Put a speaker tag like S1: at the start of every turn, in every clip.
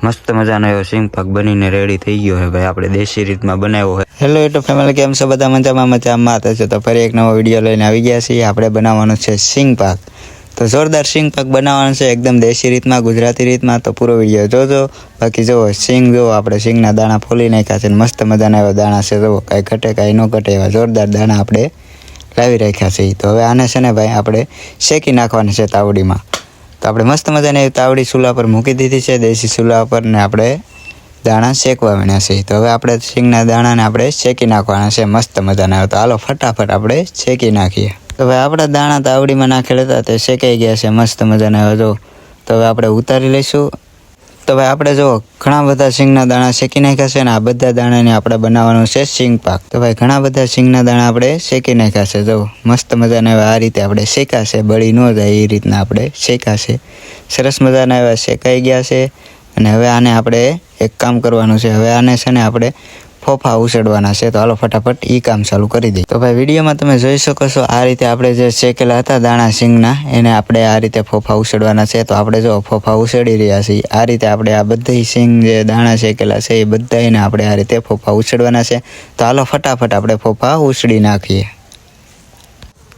S1: મસ્ત મજાનો એવો સિંગ પાક બનીને રેડી થઈ ગયો છે ભાઈ, આપણે દેશી રીતમાં બનાવ્યો છે। હેલો યુટ્યુબ ફેમિલી, કેમ છો બધા? મજામાં થશે તો ફરી એક નવો વિડીયો લઈને આવી ગયા છીએ। આપણે બનાવવાનો છે સિંગ પાક। તો જોરદાર સિંગ પાક બનાવવાનો છે એકદમ દેશી રીતમાં, ગુજરાતી રીતમાં। તો પૂરો વિડીયો જોજો। બાકી જો સિંગ જો આપણે સિંગના દાણા ફોલી નાખ્યા છે, મસ્ત મજાના એવા દાણા છે। જો કાંઈ ઘટે કાંઈ ન ઘટે એવા જોરદાર દાણા આપણે લાવી રાખ્યા છે। તો હવે આને છે ને ભાઈ આપણે શેકી નાખવાના છે તાવડીમાં। તો આપણે મસ્ત મજાની તાવડી ચૂલા પર મૂકી દીધી છે, દેશી ચૂલા પર, ને આપણે દાણા શેકવા માંડ્યા છે। તો હવે આપણે સિંગના દાણાને આપણે શેકી નાખવાના છે મસ્ત મજાના। તો હાલો ફટાફટ આપણે શેકી નાખીએ। તો ભાઈ આપણા દાણા તાવડીમાં નાખેલા હતા તે શેકાઈ ગયા છે મસ્ત મજાના। જો તો હવે આપણે ઉતારી લઈશું। તો ભાઈ આપણે જો ઘણા બધા સિંગના દાણા શેકી નાખ્યા છે, ને આ બધા દાણાને આપણે બનાવવાનું છે સિંગ પાક। તો ભાઈ ઘણા બધા સિંગના દાણા આપણે શેકી નાખ્યા છે। જો મસ્ત મજાના આ રીતે આપણે શેકાશે, બળી ન જાય એ રીતના આપણે શેકાશે। સરસ મજાના એવા શેકાઈ ગયા છે। અને હવે આને આપણે એક કામ કરવાનું છે, હવે આને છે ને આપણે ફોફા ઉછળવાના છે। તો હાલો ફટાફટ એ કામ ચાલુ કરી દઈએ। તો ભાઈ વિડીયોમાં તમે જોઈ શકો છો આ રીતે આપણે જે શેકેલા હતા દાણા સિંગના, એને આપણે આ રીતે ફોફા ઉછળવાના છે। તો આપણે જો ફોફા ઉછળી રહ્યા છીએ આ રીતે આપણે આ બધી સિંગ જે દાણા શેકેલા છે એ બધાને આપણે આ રીતે ફોફા ઉછળવાના છે। તો હાલો ફટાફટ આપણે ફોફા ઉછળી નાખીએ।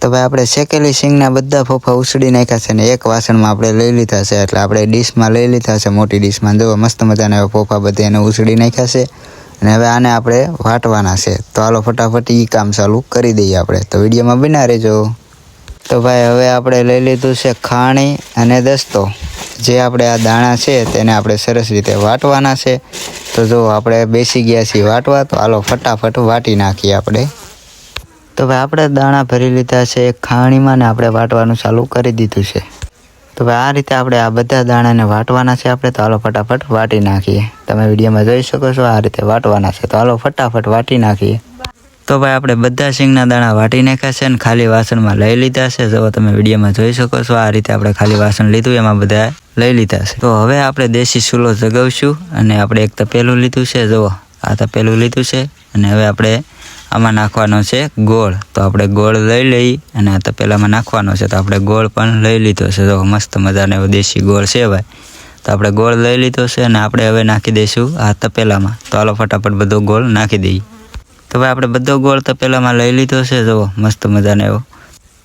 S1: તો ભાઈ આપણે શેકેલી સિંગના બધા ફોફા ઉછળી નાખ્યા છે, ને એક વાસણમાં આપણે લઈ લીધા છે, એટલે આપણે ડીશમાં લઈ લીધા છે, મોટી ડીશમાં। જો મસ્ત મજાના એવા ફોફા બધે એને ઉછળી નાખ્યા છે, અને હવે આને આપણે વાટવાના છે। તો હાલો ફટાફટ એ કામ ચાલુ કરી દઈએ આપણે। તો વિડીયોમાં બના રહેજો। તો ભાઈ હવે આપણે લઈ લીધું છે ખાણી અને દસ્તો, જે આપણે આ દાણા છે તેને આપણે સરસ રીતે વાટવાના છે। તો જો આપણે બેસી ગયા છીએ વાટવા, તો હાલો ફટાફટ વાટી નાખીએ આપણે। તો ભાઈ આપણે દાણા ભરી લીધા છે એક ખાણીમાં, ને આપણે વાટવાનું ચાલુ કરી દીધું છે। તો ભાઈ આ રીતે આપણે આ બધા દાણાને વાટવાના છે આપણે। તો હાલો ફટાફટ વાટી નાખીએ। તમે વિડીયોમાં જોઈ શકો છો આ રીતે વાટવાના છે। તો હાલો ફટાફટ વાટી નાખીએ। તો ભાઈ આપણે બધા સિંગના દાણા વાટી નાખ્યા છે, ને ખાલી વાસણમાં લઈ લીધા છે। જો તમે વિડીયોમાં જોઈ શકો છો આ રીતે આપણે ખાલી વાસણ લીધું, એમાં બધા લઈ લીધા છે। તો હવે આપણે દેશી ચૂલો જગાવશું, અને આપણે એક તપેલું લીધું છે। જુઓ આ તપેલું લીધું છે, અને હવે આપણે આમાં નાખવાનો છે ગોળ। તો આપણે ગોળ લઈ લઈ અને આ તપેલામાં નાખવાનો છે। તો આપણે ગોળ પણ લઈ લીધો છે। જો મસ્ત મજાનો એવો દેશી ગોળ છે ભાઈ। તો આપણે ગોળ લઈ લીધો છે, અને આપણે હવે નાખી દઈશું આ તપેલામાં। તો હાલો ફટાફટ બધો ગોળ નાખી દઈએ। તો ભાઈ આપણે બધો ગોળ તપેલામાં લઈ લીધો છે, જો મસ્ત મજાનો એવો।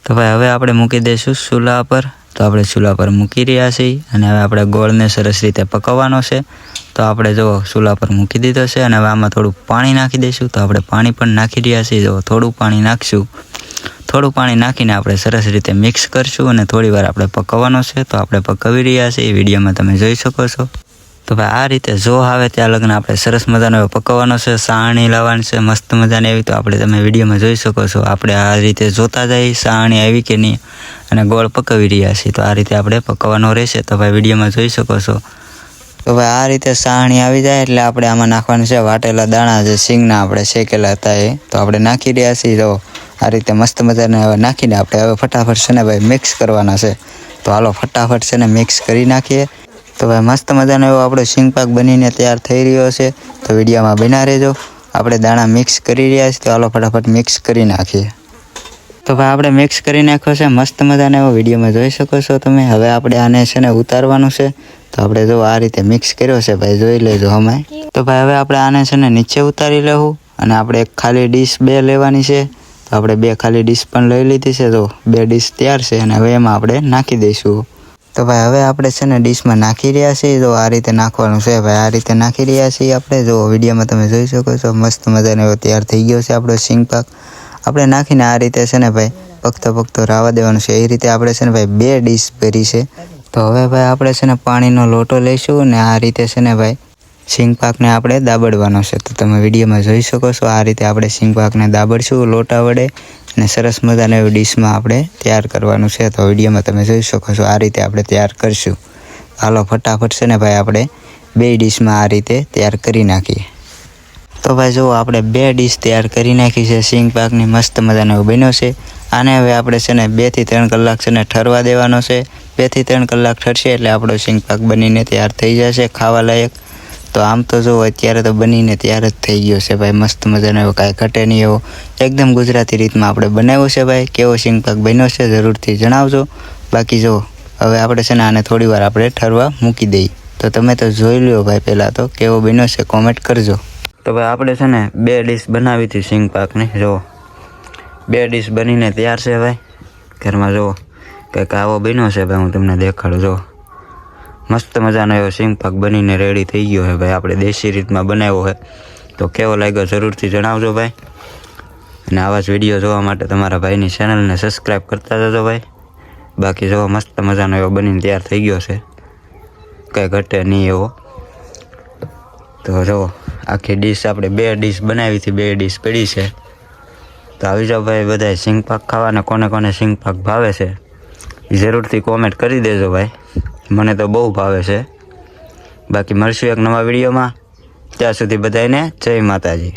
S1: તો ભાઈ હવે આપણે મૂકી દઈશું ચૂલા પર। તો આપણે ચૂલા પર મૂકી રહ્યા છીએ, અને હવે આપણે ગોળને સરસ રીતે પકવવાનો છે। તો આપણે જો ચૂલા પર મૂકી દીધો છે, અને હવે આમાં થોડું પાણી નાખી દઈશું। તો આપણે પાણી પણ નાખી રહ્યા છીએ। જો થોડું પાણી નાખીશું, થોડું પાણી નાખીને આપણે સરસ રીતે મિક્સ કરશું, અને થોડી વાર આપણે પકવવાનો છે। તો આપણે પકવી રહ્યા છીએ, વિડીયોમાં તમે જોઈ શકો છો। તો ભાઈ આ રીતે જો આવે ત્યાં લગ્ન આપણે સરસ મજાનો એવો પકવવાનો છે, સાણી લાવવાની છે મસ્ત મજાની એવી। તો આપણે તમે વિડીયોમાં જોઈ શકો છો, આપણે આ રીતે જોતા જઈએ સાણી આવી કે નહીં, અને ગોળ પકવી રહ્યા છીએ। તો આ રીતે આપણે પકવવાનો રહેશે। તો ભાઈ વિડીયોમાં જોઈ શકો છો। તો ભાઈ આ રીતે સાણી આવી જાય એટલે આપણે આમાં નાખવાનું છે વાટેલા દાણા, જે સિંગના આપણે શેકેલા હતા એ। તો આપણે નાખી રહ્યા છીએ। જો આ રીતે મસ્ત મજાને હવે નાખીને આપણે હવે ફટાફટ છે ને ભાઈ મિક્સ કરવાના છે। તો હાલો ફટાફટ છે ને મિક્સ કરી નાખીએ। તો ભાઈ મસ્ત મજાનો એવો આપણો સિંગ પાક બનીને તૈયાર થઈ રહ્યો છે। તો વિડીયોમાં બના રહેજો। આપણે દાણા મિક્સ કરી રહ્યા છીએ। તો હાલો ફટાફટ મિક્સ કરી નાખીએ। તો ભાઈ આપણે મિક્સ કરી નાખ્યો છે મસ્ત મજાનો એવો, વિડીયોમાં જોઈ શકો છો તમે। હવે આપણે આને છે ને ઉતારવાનું છે। તો આપણે જો આ રીતે મિક્સ કર્યો છે ભાઈ, જોઈ લેજો અમે। તો ભાઈ હવે આપણે આને છે ને નીચે ઉતારી લેવું, અને આપણે એક ખાલી ડીશ 2 લેવાની છે। તો આપણે 2 ખાલી ડીશ પણ લઈ લીધી છે। તો 2 ડીશ તૈયાર છે, અને હવે એમાં આપણે નાખી દઈશું। તો ભાઈ હવે આપણે છે ને ડીશમાં નાખી રહ્યા છીએ। જો આ રીતે નાખવાનું છે ભાઈ, આ રીતે નાખી રહ્યા છીએ આપણે। જો વિડીયોમાં તમે જોઈ શકો છો મસ્ત મજાનો એવો તૈયાર થઈ ગયો છે આપણો સિંગ પાક। આપણે નાખીને આ રીતે છે ને ભાઈ પકતો રાવા દેવાનું છે। એ રીતે આપણે છે ને ભાઈ 2 ડીશ ભરી છે। તો હવે ભાઈ આપણે છે ને પાણીનો લોટો લઈશું, ને આ રીતે છે ને ભાઈ સિંગ પાકને આપણે દાબડવાનો છે। તો તમે વિડીયોમાં જોઈ શકો છો આ રીતે આપણે સિંગ પાકને દાબડશું લોટા વડે, અને સરસ મજાના એવી ડીશમાં આપણે તૈયાર કરવાનું છે। તો વિડીયોમાં તમે જોઈ શકો છો આ રીતે આપણે તૈયાર કરશું। હાલો ફટાફટ છે ને ભાઈ આપણે 2 ડીશમાં આ રીતે તૈયાર કરી નાખીએ। તો ભાઈ જો આપણે 2 ડીશ તૈયાર કરી નાખી છે સિંગ પાકની, મસ્ત મજાનો એવો બન્યો છે। આને હવે આપણે છે ને 2 થી 3 કલાક છે ને ઠરવા દેવાનો છે। 2 થી 3 કલાક ઠરશે એટલે આપણો સિંગ પાક બનીને તૈયાર થઈ જશે ખાવા લાયક। તો આમ તો જો અત્યારે તો બનીને તૈયાર જ થઈ ગયો છે ભાઈ, મસ્ત મજાનો એવો, કાંઈ ઘટે નહીં એવો, એકદમ ગુજરાતી રીતમાં આપણે બનાવ્યો છે ભાઈ। કેવો સિંગ પાક બન્યો છે જરૂરથી જણાવજો। બાકી જો હવે આપણે છે ને આને થોડી વાર આપણે ઠરવા મૂકી દઈએ। તો તમે તો જોઈ લ્યો ભાઈ, પહેલાં તો કેવો બન્યો છે કોમેન્ટ કરજો. તો ભાઈ આપણે છે ને 2 ડીશ બનાવી હતી સિંગ પાકની. જુઓ 2 ડીશ બનીને તૈયાર છે ભાઈ ઘરમાં. જુઓ કંઈક આવો બન્યો છે ભાઈ, હું તમને દેખાડું. જુઓ મસ્ત મજાનો એવો સિંગ પાક બનીને રેડી થઈ ગયો છે ભાઈ. આપણે દેશી રીતમાં બનાવ્યો છે. તો કેવો લાગ્યો જરૂરથી જણાવજો ભાઈ. અને આવા જ વિડીયો જોવા માટે તમારા ભાઈની ચેનલને સબસ્ક્રાઈબ કરતા જજો ભાઈ. બાકી જો મસ્ત મજાનો એવો બનીને તૈયાર થઈ ગયો છે, કંઈ ઘટે નહીં એવો. તો જો આખી ડીશ આપણે 2 ડીશ બનાવી હતી, 2 ડીશ પડી છે. તો આવી જાઓ ભાઈ બધાય સિંગ પાક ખાવાને. કોને કોને સિંગ પાક ભાવે છે જરૂરથી કોમેન્ટ કરી દેજો ભાઈ. મને તો બહુ ભાવે છે. બાકી મળશું એક નવા વિડીયોમાં. ત્યાં સુધી બધાને જય માતાજી.